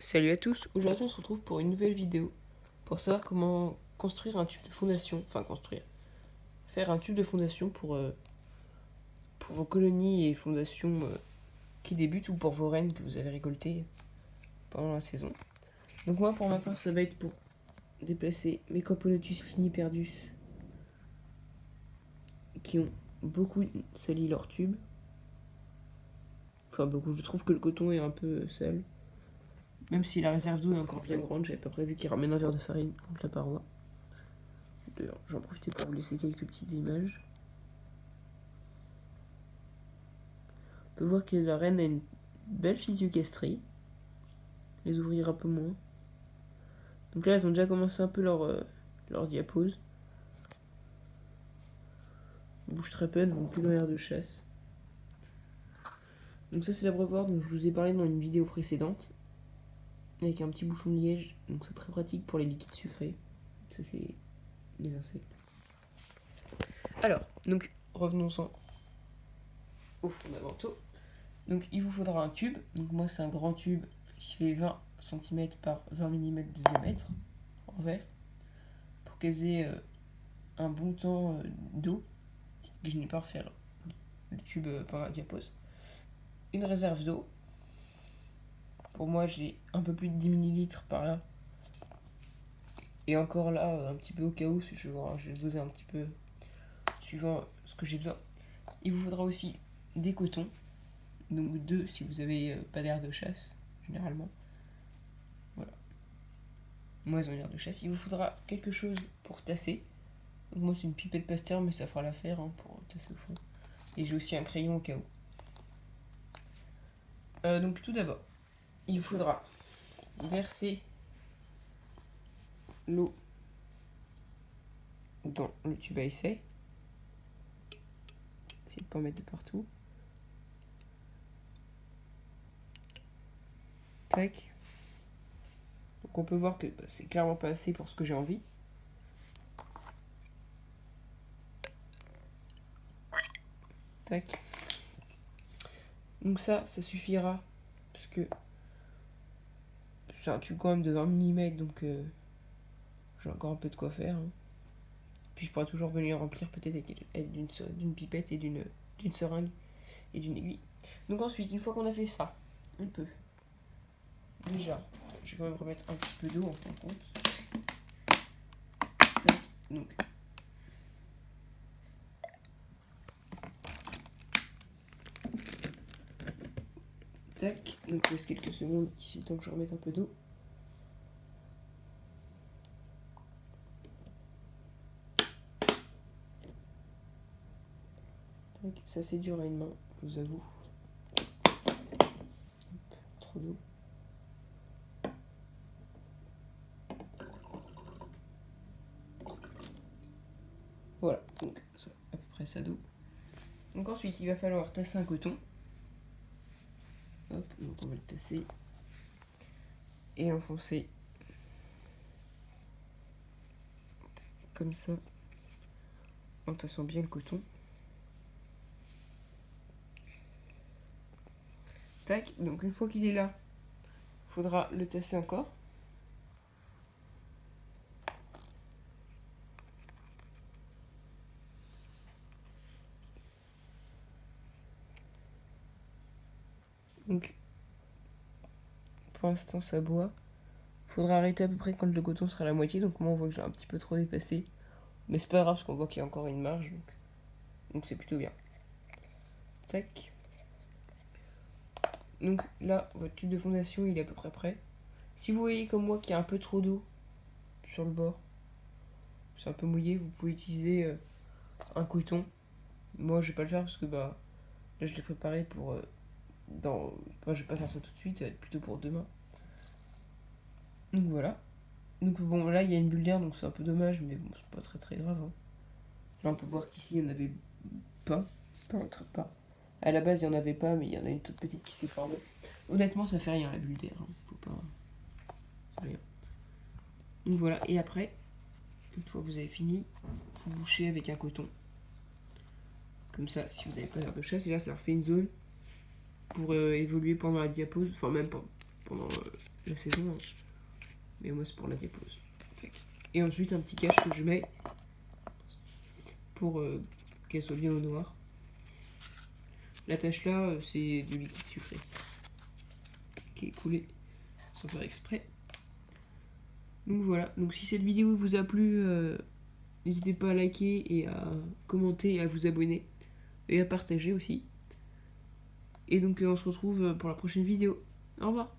Salut à tous, aujourd'hui on se retrouve pour une nouvelle vidéo pour savoir comment construire un tube de fondation, faire un tube de fondation pour vos colonies et fondations qui débutent ou pour vos rennes que vous avez récoltées pendant la saison. Donc moi pour ma part ça va être pour déplacer mes Camponotus liniperdus qui ont beaucoup sali leur tube. Enfin beaucoup, je trouve que le coton est un peu sale. Même si la réserve d'eau est encore bien grande, j'avais pas prévu qu'il ramène un verre de farine contre la paroi. D'ailleurs, j'en profitais pour vous laisser quelques petites images. On peut voir que la reine a une belle physiogasterie. Les ouvrir un peu moins. Donc là, elles ont déjà commencé un peu leur diapose. Elles bougent très peu, elles vont plus dans l'air de chasse. Donc ça, c'est l'abreuvoir dont je vous ai parlé dans une vidéo précédente. Avec un petit bouchon de liège. Donc c'est très pratique pour les liquides sucrés. Ça, c'est les insectes. Alors, donc revenons-en aux fondamentaux. Donc il vous faudra un tube. Donc moi, c'est un grand tube qui fait 20 cm par 20 mm de diamètre en verre pour caser un bon temps d'eau que je n'ai pas refaire le tube pendant la diapose. Une réserve d'eau. Pour moi, j'ai un peu plus de 10 ml par là. Et encore là, un petit peu au cas où, si je vais doser un petit peu suivant ce que j'ai besoin. Il vous faudra aussi des cotons. Donc 2 si vous avez pas d'air de chasse, généralement. Voilà. Moi, ils ont l'air de chasse. Il vous faudra quelque chose pour tasser. Donc moi, c'est une pipette Pasteur, mais ça fera l'affaire pour tasser au fond. Et j'ai aussi un crayon au cas où. Donc tout d'abord, il faudra verser l'eau dans le tube à essai. Essayez de pas en mettre de partout. Tac. Donc on peut voir que c'est clairement pas assez pour ce que j'ai envie. Tac. Donc ça suffira parce que c'est un tube quand même de 20 mm, donc j'ai encore un peu de quoi faire. Puis je pourrais toujours venir remplir peut-être avec d'une pipette et d'une seringue et d'une aiguille. Donc ensuite, une fois qu'on a fait ça, on peut déjà, je vais quand même remettre un petit peu d'eau en fin de compte. Donc tac, donc je laisse quelques secondes ici le temps que je remette un peu d'eau. Tac, ça c'est dur à une main, je vous avoue. Trop d'eau. Voilà, donc ça, à peu près ça d'eau. Donc ensuite, il va falloir tasser un coton. Hop, donc on va le tasser et enfoncer comme ça en tassant bien le coton. Tac, donc une fois qu'il est là, il faudra le tasser encore. Donc pour l'instant ça boit. Il faudra arrêter à peu près quand le coton sera à la moitié. Donc moi on voit que j'ai un petit peu trop dépassé. Mais c'est pas grave parce qu'on voit qu'il y a encore une marge. Donc c'est plutôt bien. Tac. Donc là, votre tube de fondation il est à peu près prêt. Si vous voyez comme moi qu'il y a un peu trop d'eau sur le bord, c'est un peu mouillé, vous pouvez utiliser un coton. Moi je vais pas le faire parce que là je l'ai préparé pour je vais pas faire ça tout de suite, ça va être plutôt pour demain. Donc voilà. Donc bon là il y a une bulle d'air donc c'est un peu dommage mais bon c'est pas très grave. Là on peut voir qu'ici il n'y en avait pas. Pas. À la base il n'y en avait pas mais il y en a une toute petite qui s'est formée. Honnêtement ça fait rien la bulle d'air. Faut pas. Rien. Donc voilà, et après, une fois que vous avez fini, vous bouchez avec un coton. Comme ça, si vous n'avez pas d'air de chasse, et là ça refait une zone pour évoluer pendant la diapose, enfin même pendant la saison, hein. Mais moi c'est pour la dépose. Tac. Et ensuite un petit cache que je mets pour qu'elle soit bien au noir. La tache là, c'est du liquide sucré qui est coulé sans faire exprès. Donc voilà, donc si cette vidéo vous a plu, n'hésitez pas à liker et à commenter et à vous abonner. Et à partager aussi. Et donc on se retrouve pour la prochaine vidéo. Au revoir.